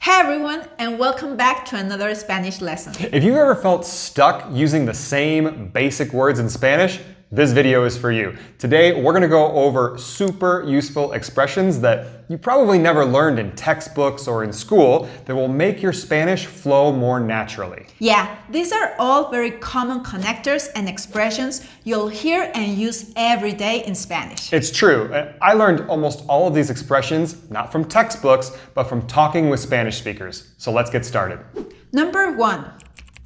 Hey everyone, and welcome back to another Spanish lesson. If you've ever felt stuck using the same basic words in Spanish, this video is for you. Today, we're going to go over super useful expressions that you probably never learned in textbooks or in school that will make your Spanish flow more naturally. Yeah, these are all very common connectors and expressions you'll hear and use every day in Spanish. It's true. I learned almost all of these expressions, not from textbooks, but from talking with Spanish speakers. So let's get started. Number 1,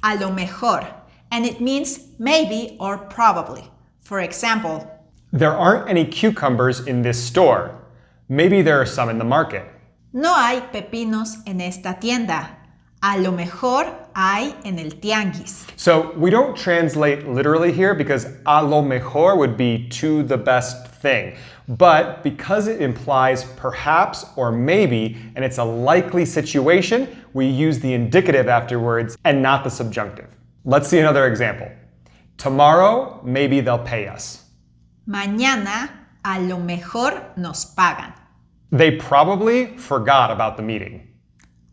a lo mejor, and it means maybe or probably. For example, there aren't any cucumbers in this store. Maybe there are some in the market. no hay pepinos en esta tienda. A lo mejor hay en el tianguis. So we don't translate literally here because a lo mejor would be to the best thing. But because it implies perhaps or maybe, and it's a likely situation, we use the indicative afterwards and not the subjunctive. Let's see another example. Tomorrow, maybe they'll pay us. Mañana a lo mejor nos pagan. They probably forgot about the meeting.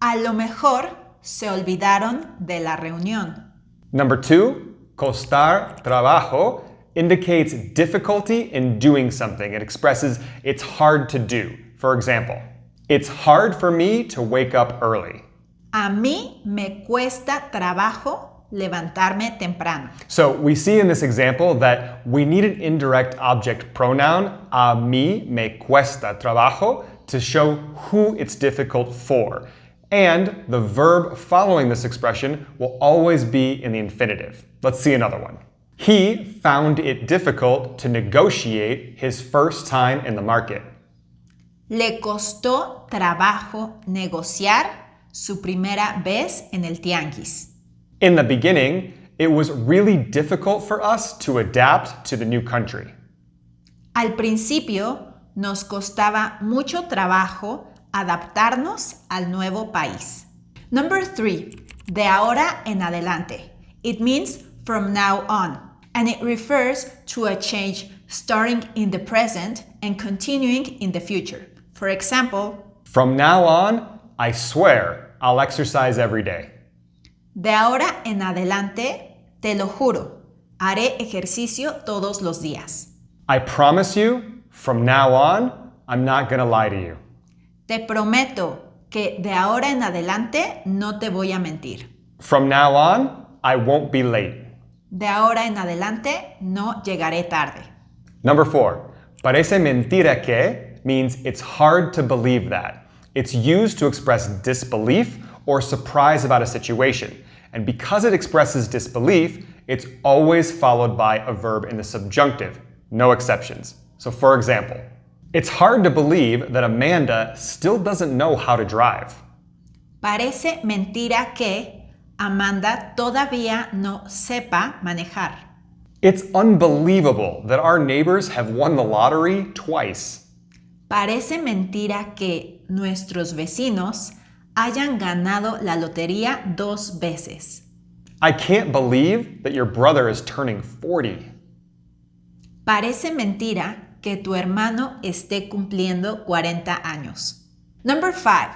A lo mejor se olvidaron de la reunión. Number 2, costar, trabajo indicates difficulty in doing something. It expresses it's hard to do. For example, it's hard for me to wake up early. A mí me cuesta trabajo levantarme temprano. So we see in this example that we need an indirect object pronoun, a mí me cuesta trabajo, to show who it's difficult for. And the verb following this expression will always be in the infinitive. Let's see another one. He found it difficult to negotiate his first time in the market. Le costó trabajo negociar su primera vez en el tianguis. In the beginning, it was really difficult for us to adapt to the new country. Al principio nos costaba mucho trabajo adaptarnos al nuevo país. Number 3, de ahora en adelante. It means from now on, and it refers to a change starting in the present and continuing in the future. For example, from now on, I swear I'll exercise every day. De ahora en adelante, te lo juro, haré ejercicio todos los días. I promise you, from now on, I'm not gonna lie to you. Te prometo que de ahora en adelante no te voy a mentir. From now on, I won't be late. De ahora en adelante no llegaré tarde. Number 4, parece mentira que means it's hard to believe that. It's used to express disbelief or surprise about a situation. And because it expresses disbelief, it's always followed by a verb in the subjunctive, no exceptions. So for example, it's hard to believe that Amanda still doesn't know how to drive. Parece mentira que Amanda todavía no sepa manejar. It's unbelievable that our neighbors have won the lottery twice. Parece mentira que nuestros vecinos hayan ganado la lotería 2 veces. I can't believe that your brother is turning 40. Parece mentira que tu hermano esté cumpliendo 40 años. Number 5,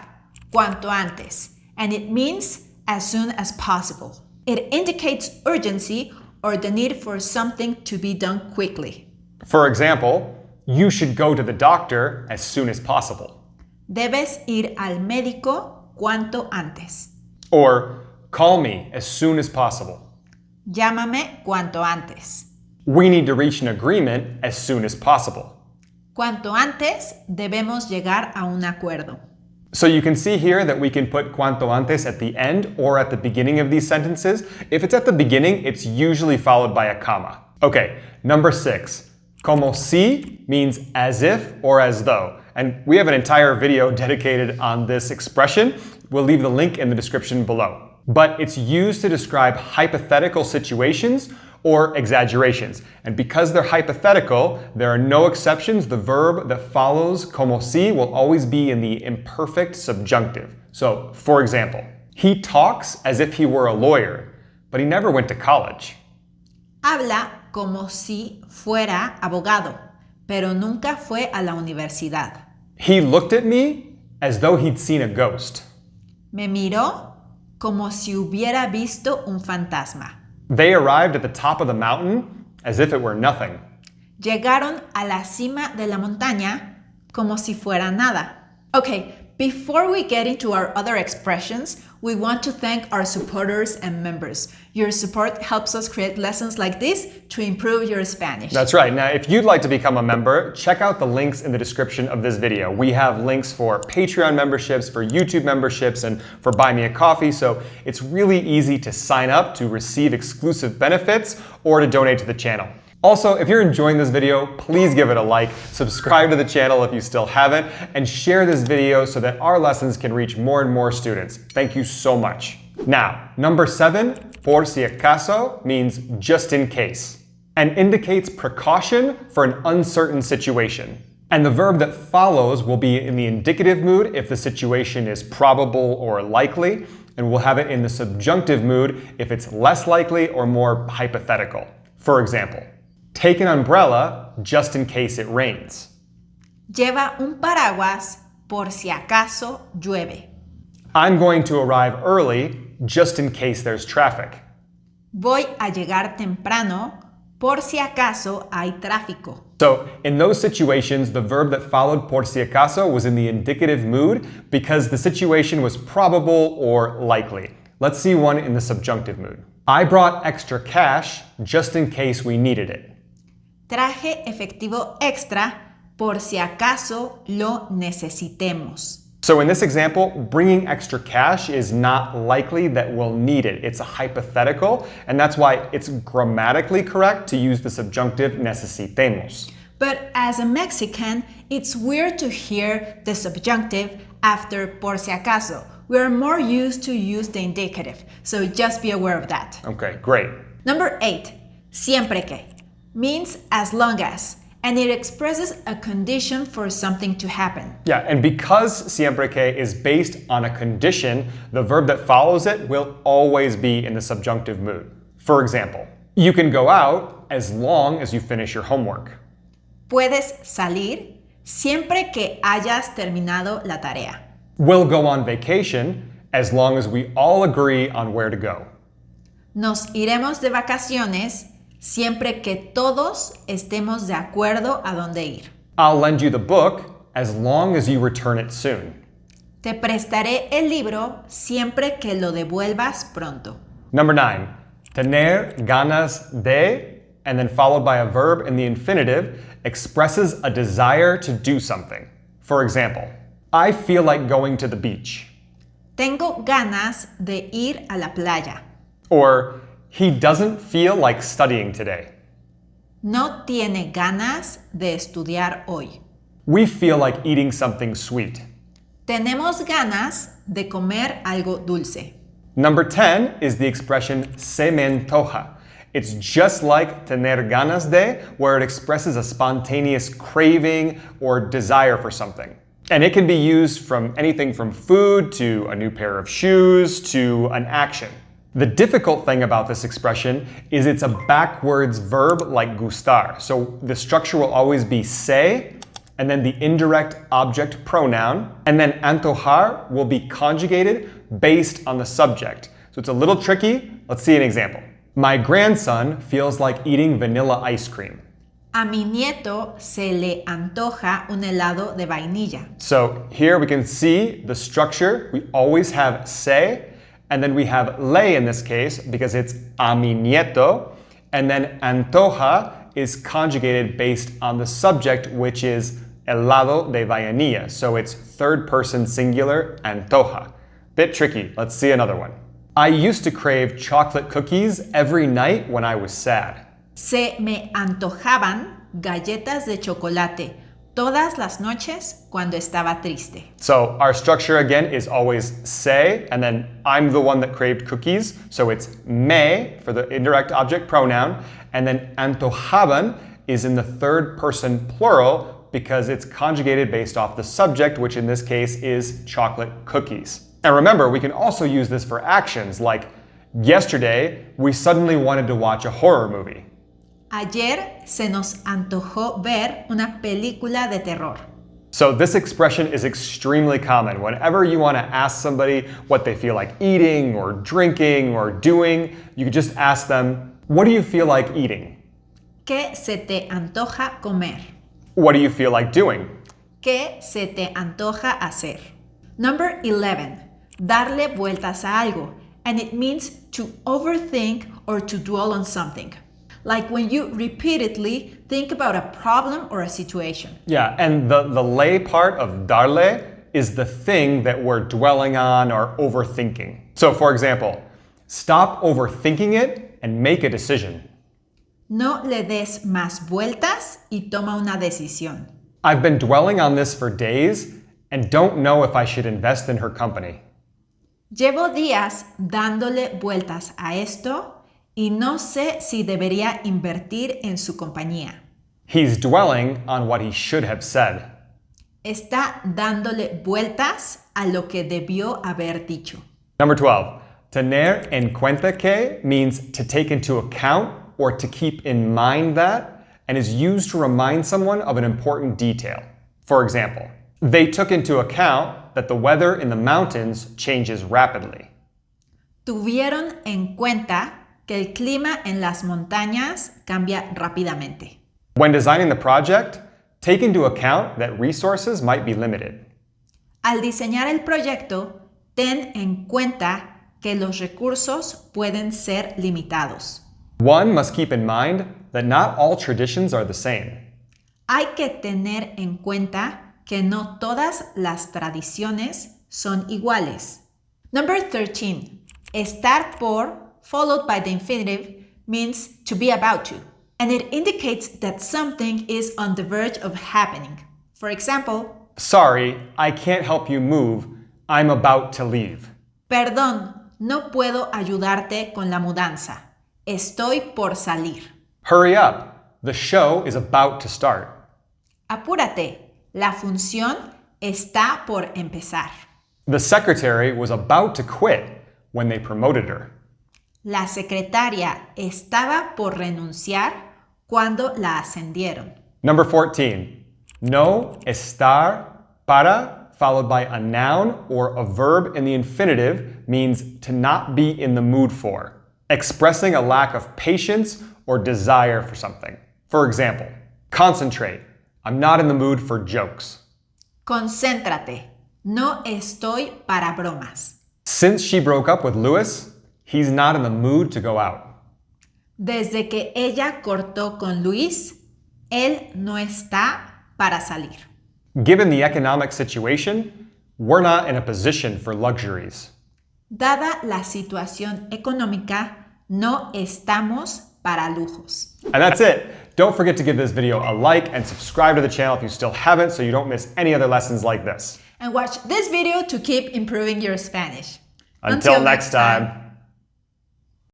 cuanto antes, and it means as soon as possible. It indicates urgency or the need for something to be done quickly. For example, you should go to the doctor as soon as possible. Debes ir al médico cuanto antes. Or call me as soon as possible. Llámame cuanto antes. We need to reach an agreement as soon as possible. Cuanto antes debemos llegar a un acuerdo. So you can see here that we can put cuanto antes at the end or at the beginning of these sentences. If it's at the beginning, it's usually followed by a comma. Okay, number 6. Como si means as if or as though. And we have an entire video dedicated on this expression. We'll leave the link in the description below. But it's used to describe hypothetical situations or exaggerations. And because they're hypothetical, there are no exceptions. The verb that follows como si will always be in the imperfect subjunctive. So, for example, he talks as if he were a lawyer, but he never went to college. Habla como si fuera abogado, pero nunca fue a la universidad. He looked at me as though he'd seen a ghost. Me miró como si hubiera visto un fantasma. They arrived at the top of the mountain as if it were nothing. Llegaron a la cima de la montaña como si fuera nada. Okay, before we get into our other expressions, we want to thank our supporters and members. Your support helps us create lessons like this to improve your Spanish. That's right. Now, if you'd like to become a member, check out the links in the description of this video. We have links for Patreon memberships, for YouTube memberships, and for Buy Me a Coffee, so it's really easy to sign up to receive exclusive benefits or to donate to the channel. Also, if you're enjoying this video, please give it a like, subscribe to the channel if you still haven't, and share this video so that our lessons can reach more and more students. Thank you so much. Now, number 7, por si acaso, means just in case, and indicates precaution for an uncertain situation. And the verb that follows will be in the indicative mood if the situation is probable or likely, and we'll have it in the subjunctive mood if it's less likely or more hypothetical. For example, take an umbrella just in case it rains. Lleva un paraguas por si acaso llueve. I'm going to arrive early just in case there's traffic. Voy a llegar temprano por si acaso hay tráfico. So, in those situations, the verb that followed por si acaso was in the indicative mood because the situation was probable or likely. Let's see one in the subjunctive mood. I brought extra cash just in case we needed it. Traje efectivo extra por si acaso lo necesitemos. So in this example, bringing extra cash is not likely that we'll need it. It's a hypothetical, and that's why it's grammatically correct to use the subjunctive necesitemos. But as a Mexican, it's weird to hear the subjunctive after por si acaso. We're more used to use the indicative, so just be aware of that. Okay, great. Number 8, siempre que, means as long as, and it expresses a condition for something to happen. Yeah, and because siempre que is based on a condition, the verb that follows it will always be in the subjunctive mood. For example, you can go out as long as you finish your homework. Puedes salir siempre que hayas terminado la tarea. We'll go on vacation as long as we all agree on where to go. Nos iremos de vacaciones siempre que todos estemos de acuerdo a dónde ir. I'll lend you the book as long as you return it soon. Te prestaré el libro siempre que lo devuelvas pronto. Number 9, tener ganas de, and then followed by a verb in the infinitive, expresses a desire to do something. For example, I feel like going to the beach. Tengo ganas de ir a la playa. Or, he doesn't feel like studying today. No tiene ganas de estudiar hoy. We feel like eating something sweet. Tenemos ganas de comer algo dulce. Number 10 is the expression se me antoja. It's just like tener ganas de, where it expresses a spontaneous craving or desire for something. And it can be used from anything from food to a new pair of shoes to an action. The difficult thing about this expression is it's a backwards verb like gustar. So the structure will always be se, and then the indirect object pronoun, and then antojar will be conjugated based on the subject. So it's a little tricky. Let's see an example. My grandson feels like eating vanilla ice cream. A mi nieto se le antoja un helado de vainilla. So here we can see the structure. We always have se, and then we have le in this case because it's a mi nieto, and then antoja is conjugated based on the subject, which is helado de vainilla. So it's third person singular, antoja. Bit tricky. Let's see another one. I used to crave chocolate cookies every night when I was sad. Se me antojaban galletas de chocolate todas las noches cuando estaba triste. So our structure again is always se, and then I'm the one that craved cookies. So it's me for the indirect object pronoun, and then antojaban is in the third person plural because it's conjugated based off the subject, which in this case is chocolate cookies. And remember, we can also use this for actions like yesterday, we suddenly wanted to watch a horror movie. Ayer se nos antojó ver una película de terror. So this expression is extremely common. Whenever you want to ask somebody what they feel like eating or drinking or doing, you can just ask them, what do you feel like eating? ¿Qué se te antoja comer? What do you feel like doing? ¿Qué se te antoja hacer? Number 11. Darle vueltas a algo. And it means to overthink or to dwell on something. Like when you repeatedly think about a problem or a situation. Yeah, and the lay part of darle is the thing that we're dwelling on or overthinking. So for example, stop overthinking it and make a decision. No le des más vueltas y toma una decisión. I've been dwelling on this for days and don't know if I should invest in her company. Llevo días dándole vueltas a esto y no sé si debería invertir en su compañía. He's dwelling on what he should have said. Está dándole vueltas a lo que debió haber dicho. Number 12. Tener en cuenta que means to take into account or to keep in mind that, and is used to remind someone of an important detail. For example, they took into account that the weather in the mountains changes rapidly. Tuvieron en cuenta que el clima en las montañas cambia rápidamente. When designing the project, take into account that resources might be limited. Al diseñar el proyecto, ten en cuenta que los recursos pueden ser limitados. One must keep in mind that not all traditions are the same. Hay que tener en cuenta que no todas las tradiciones son iguales. Number 13. Estar por, followed by the infinitive, means to be about to, and it indicates that something is on the verge of happening. For example, Sorry, I can't help you move. I'm about to leave. perdón, no puedo ayudarte con la mudanza. Estoy por salir. Hurry up. The show is about to start. Apúrate, la función está por empezar. The secretary was about to quit when they promoted her. La secretaria estaba por renunciar cuando la ascendieron. Number 14. No estar para, followed by a noun or a verb in the infinitive, means to not be in the mood for, expressing a lack of patience or desire for something. For example, concentrate. I'm not in the mood for jokes. Concéntrate. No estoy para bromas. Since she broke up with Louis, he's not in the mood to go out. Desde que ella cortó con Luis, él no está para salir. Given the economic situation, we're not in a position for luxuries. Dada la situación económica, no estamos para lujos. And that's it. Don't forget to give this video a like and subscribe to the channel if you still haven't so you don't miss any other lessons like this. And watch this video to keep improving your Spanish. Until next time.